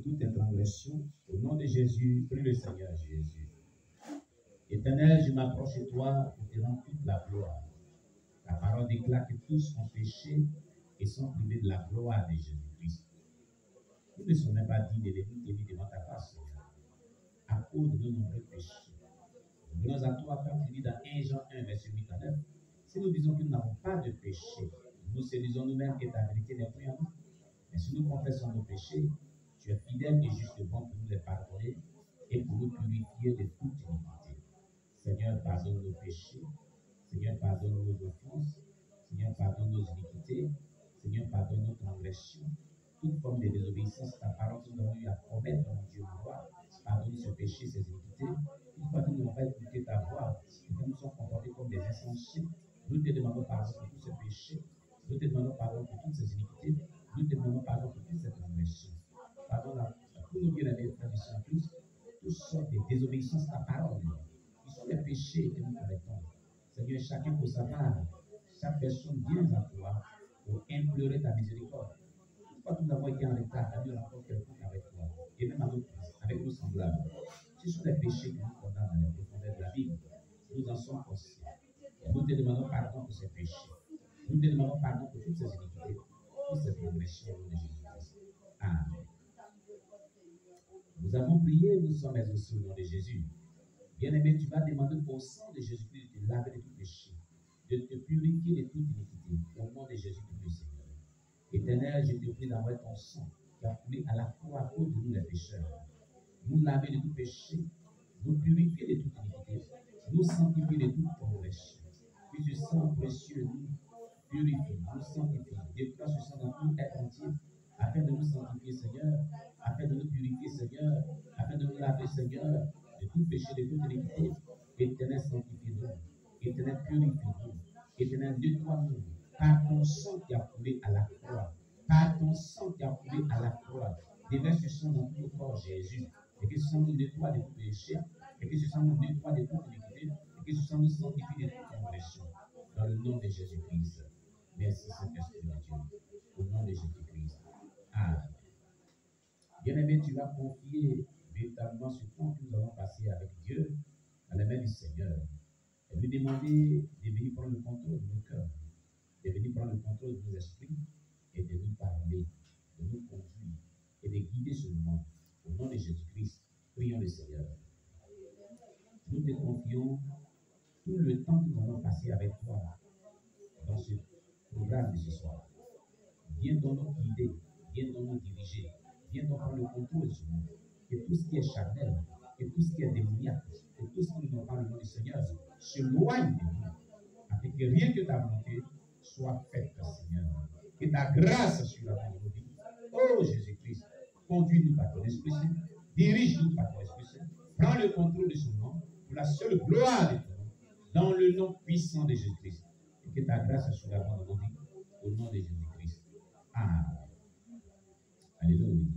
toutes tes transgressions. Au nom de Jésus, prie le Seigneur Jésus. Éternel, je m'approche de toi pour te rendre toute la gloire. La parole déclare que tous ont péché et sont privés de la gloire de Jésus-Christ. Nous ne sommes même pas dignes de nous tenir devant ta face, Seigneur, à cause de nos nombreux péchés. Nous venons à toi, comme tu dis dans 1 Jean 1, verset 8 à 9. Si nous disons que nous n'avons pas de péché, nous séduisons nous-mêmes que ta vérité n'est point en nous. Mais si nous confessons nos péchés, tu es fidèle et juste bon pour nous les pardonner et pour nous purifier de toute iniquité. Seigneur, pardonne nos péchés. Seigneur, pardonne nos offenses. Seigneur, pardonne nos iniquités. Seigneur, pardonne nos transgressions. Toute forme de désobéissance, ta parole que nous avons eu à commettre, mon Dieu, mon roi. Pardonne ce péché, ces iniquités. Toutefois, nous n'avons pas écouté ta voix et que nous sommes comportés comme des insensés. Nous te demandons pardon pour tous ces péchés. Nous te demandons pardon pour toutes ces iniquités. Nous te demandons pardon pour toutes ces transgressions. Pardonne à tous nos bien-aimés frères et sœurs, toutes sortes de désobéissances à ta parole. Ils sont les péchés que nous commettons. Seigneur, chacun pour sa part, chaque personne vient à toi pour implorer ta miséricorde. Toutefois, nous avons été en retard, à nous rencontre quelconque avec toi, et même avec nos semblables. Ce sont les péchés que nous condamnons dans les profondeurs de la Bible. Nous en sommes conscients. Et nous te demandons pardon pour ces péchés. Nous te demandons pardon pour toutes ces iniquités, toutes ces transgressions au nom de Jésus-Christ. Amen. Nous avons prié, nous sommes exaucés au nom de Jésus. Bien-aimé, tu vas demander au sang de Jésus-Christ de te laver de tout péché, de te purifier de toute iniquité, au nom de Jésus-Christ le Seigneur. Éternel, je te prie d'envoyer ton sang qui a coulé à la croix à cause de nous les pécheurs. Nous laver de tout péché, nous purifier de toute iniquité, nous sanctifier de toute transgression. Que ce sang précieux nous purifie, nous sanctifie, déploie ce sang dans tout être entier, afin de nous sanctifier, Seigneur, afin de nous purifier, Seigneur, afin de nous laver, Seigneur, de tout péché, de toute iniquité. Éternel, sanctifie-nous. Éternel, purifie-nous. Éternel, nettoie-nous. Par ton sang qui a coulé à la croix. Par ton sang qui a coulé à la croix. Déverse ce sang dans tout le corps, Jésus. Et que ce sang nous nettoie de tout péché. Et que ce sang nous nettoie de toute iniquité. Et que ce sang nous sanctifie de toute transgression. Dans le nom de Jésus-Christ. Merci, Saint-Esprit de Dieu. Au nom de Jésus-Christ. Amen. Bien-aimé, tu vas confier véritablement ce temps que nous avons passé avec Dieu à la main du Seigneur. Et lui demander de venir prendre le contrôle de nos cœurs, de venir prendre le contrôle de nos esprits et de nous parler, de nous conduire et de guider ce moment. Au nom de Jésus-Christ, prions le Seigneur. Nous te confions tout le temps que nous allons passer avec toi dans ce programme de ce soir. Viens donc nous guider, viens donc nous diriger, viens donc prendre le contrôle de ce monde. Que tout ce qui est charnel, que tout ce qui est démoniaque, que tout ce qui ne nous pas le nom du Seigneur s'éloigne de nous, afin que rien que ta volonté soit faite, Seigneur. Que ta grâce sur la vie de nos vies. Oh Jésus-Christ, conduis-nous par ton Esprit Saint, dirige-nous par ton Esprit Saint, prends le contrôle de ce monde pour la seule gloire de ton nom, dans le nom puissant de Jésus-Christ. Et que ta grâce sur la vie de nos vies, au nom de Jésus-Christ. Amen. Alléluia.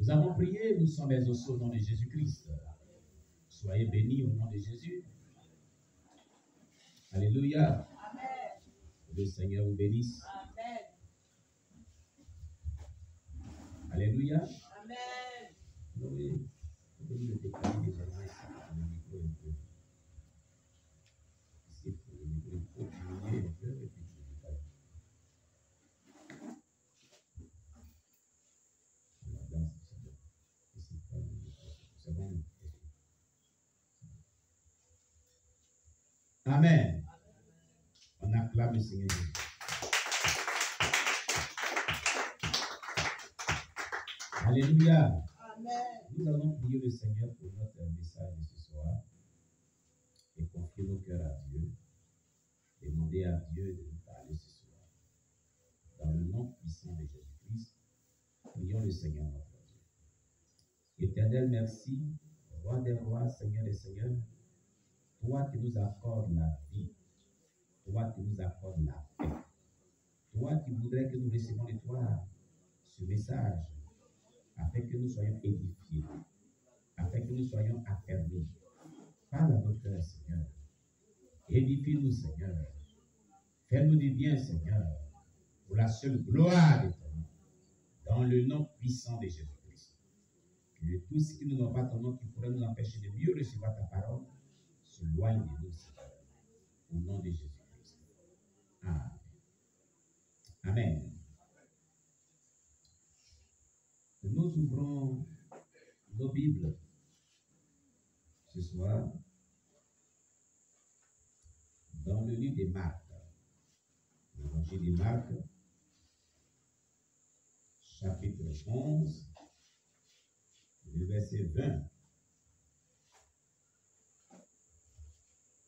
Nous avons prié, nous sommes exaucés au nom de Jésus-Christ. Soyez bénis au nom de Jésus. Alléluia. Amen. Le Seigneur vous bénisse. Amen. Alléluia. Amen. Oui, vous pouvez le déclarer désormais le micro un peu. Ici, le micro, il faut diminuer un peu et puis je déclare. C'est bon. Amen. On acclame le Seigneur. Alléluia. Amen. Nous allons prier le Seigneur pour notre message de ce soir et confier nos cœurs à Dieu. Demander à Dieu de nous parler ce soir. Dans le nom puissant de Jésus-Christ, prions le Seigneur notre Dieu. Éternel, merci. Roi des rois, Seigneur des seigneurs. Toi qui nous accordes la vie, toi qui nous accordes la paix, toi qui voudrais que nous recevions de toi ce message, afin que nous soyons édifiés, afin que nous soyons affermis. Parle à notre cœur, Seigneur. Édifie-nous, Seigneur. Fais-nous du bien, Seigneur, pour la seule gloire de ton nom, dans le nom puissant de Jésus-Christ. Que tout ce qui nous n'ont pas ton nom, qui pourrait nous empêcher de mieux recevoir ta parole, s'éloigne de nous, Seigneur. Au nom de Jésus-Christ. Amen. Amen. Nous ouvrons nos Bibles ce soir dans le livre de Marc. L'évangile de Marc, chapitre 11, le verset 20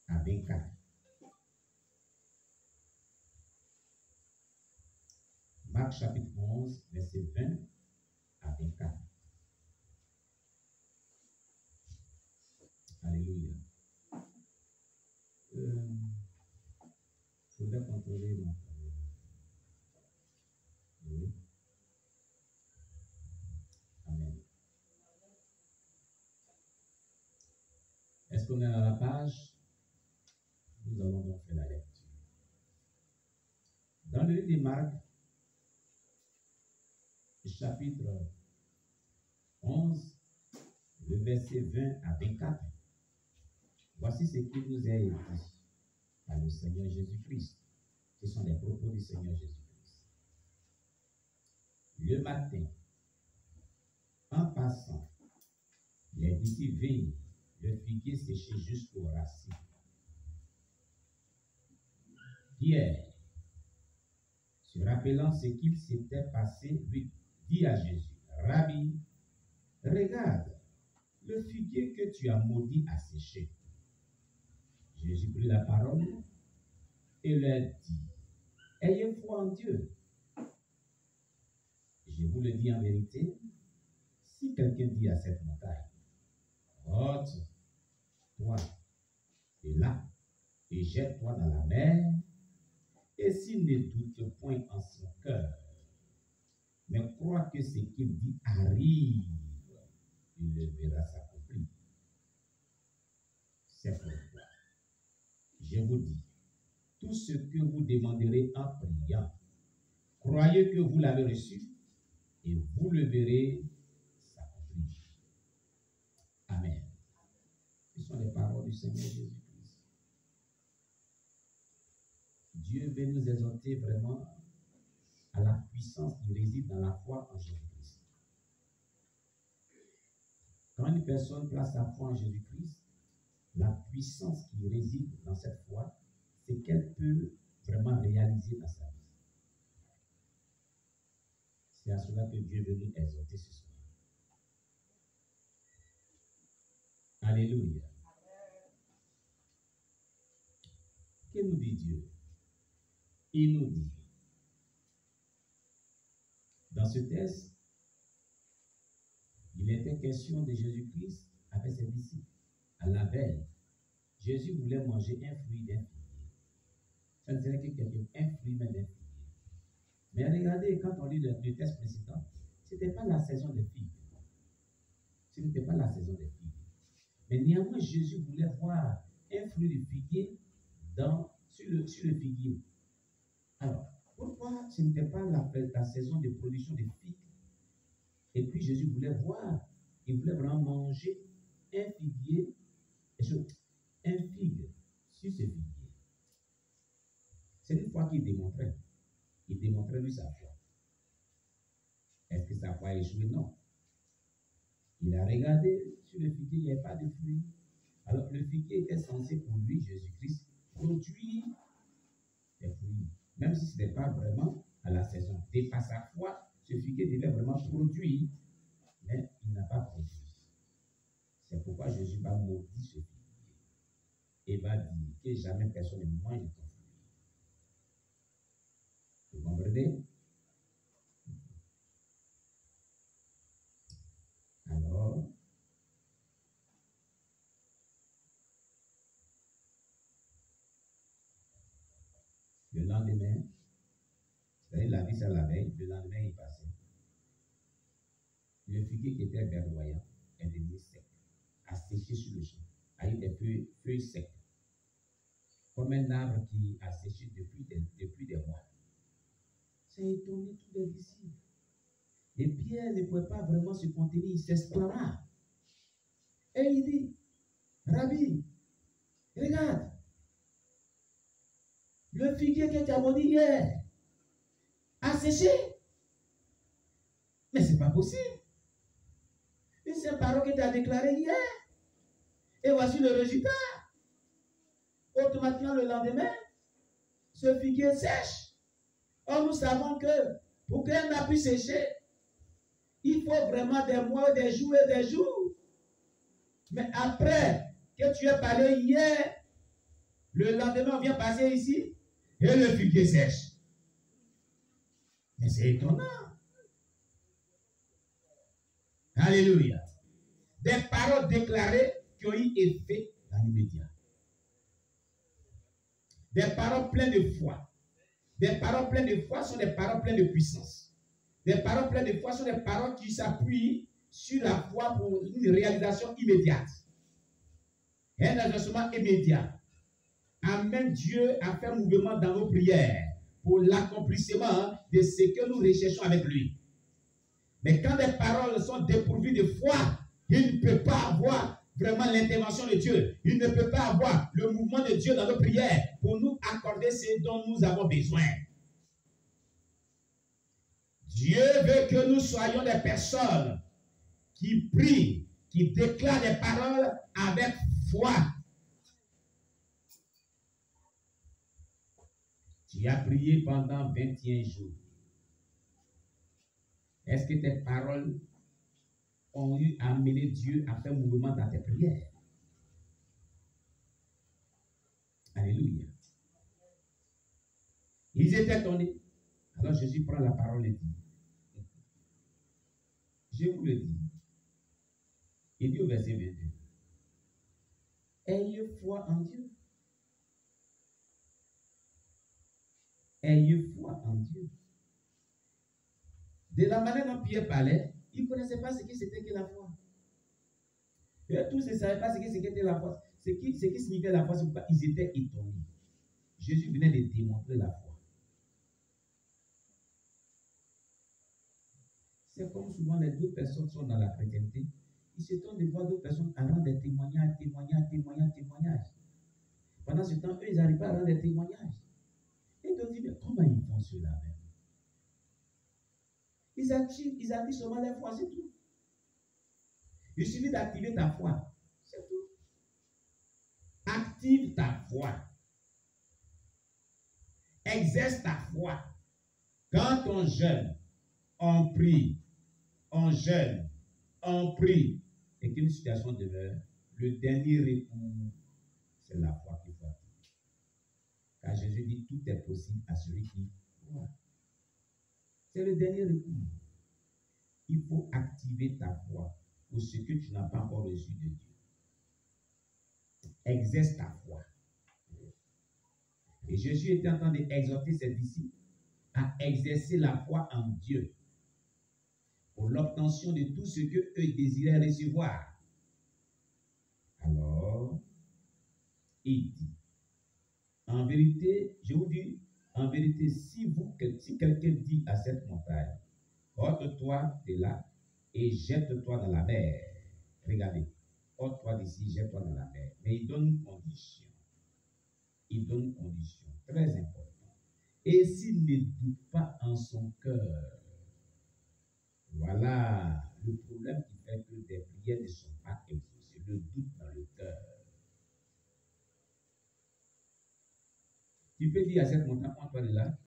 à 24. Marc chapitre 11, verset 20 à 24. Alléluia. Je voudrais contrôler mon frère. Oui. Amen. Est-ce qu'on est à la page? Nous allons donc faire la lecture. Dans le livre de Marc, chapitre 11, le verset 20 à 24, voici ce qui nous est dit par le Seigneur Jésus-Christ. Ce sont les propos du Seigneur Jésus-Christ. Le matin, en passant, les disciples virent le figuier séché jusqu'aux racines. Pierre, se rappelant ce qu'il s'était passé, lui dit à Jésus, Rabbi, regarde, le figuier que tu as maudit a séché. Jésus prit la parole et leur dit, ayez foi en Dieu. Je vous le dis en vérité, si quelqu'un dit à cette montagne, ôte-toi de là et jette-toi dans la mer, et s'il ne doute point en son cœur, mais croit que ce qu'il dit arrive, il le verra s'accomplir. C'est pourquoi je vous dis, tout ce que vous demanderez en priant, croyez que vous l'avez reçu et vous le verrez s'accomplir. Amen. Ce sont les paroles du Seigneur Jésus-Christ. Dieu veut nous exhorter vraiment à la puissance qui réside dans la foi en Jésus-Christ. Quand une personne place sa foi en Jésus-Christ, la puissance qui réside dans cette foi, c'est qu'elle peut vraiment réaliser dans sa vie. C'est à cela que Dieu veut nous exhorter ce soir. Alléluia. Que nous dit Dieu? Il nous dit, dans ce texte, il était question de Jésus-Christ avec ses disciples. À la veille, Jésus voulait manger un fruit d'un figuier. Ça ne serait que un fruit même d'un figuier. Mais regardez, quand on lit le texte précédent, ce n'était pas la saison des figues. Ce n'était pas la saison des figues. Mais néanmoins, Jésus voulait voir un fruit de figuier sur le figuier. Alors, pourquoi ce n'était pas la saison de production de figues? Et puis Jésus voulait voir, il voulait vraiment manger un figuier, un figue sur ce figuier. C'est une fois qu'il démontrait lui sa foi. Est-ce que sa foi a échoué? Non. Il a regardé sur le figuier, il n'y avait pas de fruits. Alors le figuier était censé pour lui, Jésus-Christ, produire des fruits. Même si ce n'était pas vraiment à la saison. Et par sa foi, ce figuier devait vraiment produire, mais il n'a pas produit. C'est pourquoi Jésus va maudire ce figuier et va dire que jamais personne ne mange de ton fruit. Vous comprenez? Alors, le lendemain, c'est-à-dire la vie c'est la veille, le lendemain il passait. Le figuier qui était verdoyant est devenu sec, a séché sur le champ, a eu des feuilles secs, comme un arbre qui a séché depuis des mois. C'est étonné tous les disciples. Et Pierre ne pouvait pas vraiment se contenir, il s'exclama. Et il dit, Rabbi, regarde, le figuier que tu as maudit hier a séché. Mais ce n'est pas possible. Une seule parole que tu as déclarée hier. Et voici le résultat. Automatiquement, le lendemain, ce figuier sèche. Or, nous savons que pour qu'un arbre puisse sécher, il faut vraiment des mois, des jours et des jours. Mais après que tu aies parlé hier, le lendemain, on vient passer ici et le figuier sèche. Mais c'est étonnant. Alléluia. Des paroles déclarées qui ont eu effet dans l'immédiat. Des paroles pleines de foi. Des paroles pleines de foi sont des paroles pleines de puissance. Des paroles pleines de foi sont des paroles qui s'appuient sur la foi pour une réalisation immédiate. Un agencement immédiat amène Dieu à faire mouvement dans nos prières pour l'accomplissement de ce que nous recherchons avec lui. Mais quand les paroles sont dépourvues de foi, il ne peut pas avoir vraiment l'intervention de Dieu. Il ne peut pas avoir le mouvement de Dieu dans nos prières pour nous accorder ce dont nous avons besoin. Dieu veut que nous soyons des personnes qui prient, qui déclarent des paroles avec foi. Tu as prié pendant 21 jours. Est-ce que tes paroles ont eu à amener Dieu à faire mouvement dans tes prières? Alléluia. Ils étaient étonnés. Alors Jésus prend la parole et dit, je vous le dis. Il dit au verset 22, ayez foi en Dieu. Ayez foi en Dieu. De la manière dont Pierre parlait, il ne connaissait pas ce que c'était que la foi. Et tous ne savaient pas ce que c'était la foi. Ce qui signifiait la foi, c'est pourquoi ils étaient étonnés. Jésus venait de démontrer la foi. C'est comme souvent les deux personnes sont dans la chrétienté. Ils s'étonnent de voir d'autres personnes à rendre des témoignages. Pendant ce temps, eux, ils n'arrivent pas à rendre des témoignages. Et ils te disent, mais comment ils font cela même? Ils activent seulement leur foi, c'est tout. Il suffit d'activer ta foi. C'est tout. Active ta foi. Exerce ta foi. Quand on jeûne, on prie, on jeûne, on prie, et qu'une situation demeure, le dernier recours, c'est la foi qu'il faut activer. Car Jésus dit, tout est possible à celui qui croit. C'est le dernier recours. Il faut activer ta foi pour ce que tu n'as pas encore reçu de Dieu. Exerce ta foi. Et Jésus était en train d'exhorter ses disciples à exercer la foi en Dieu pour l'obtention de tout ce qu'eux désiraient recevoir. Alors, il dit, en vérité, je vous dis, en vérité, si quelqu'un dit à cette montagne, ôte-toi de là et jette-toi dans la mer. Regardez, ôte-toi d'ici, jette-toi dans la mer. Mais il donne une condition. Il donne une condition très importante. Et s'il ne doute pas en son cœur, voilà le problème qui fait que des prières ne sont pas exaucées. Le doute dans le cœur. Tu peux dire à cette montagne, ôte-toi de là,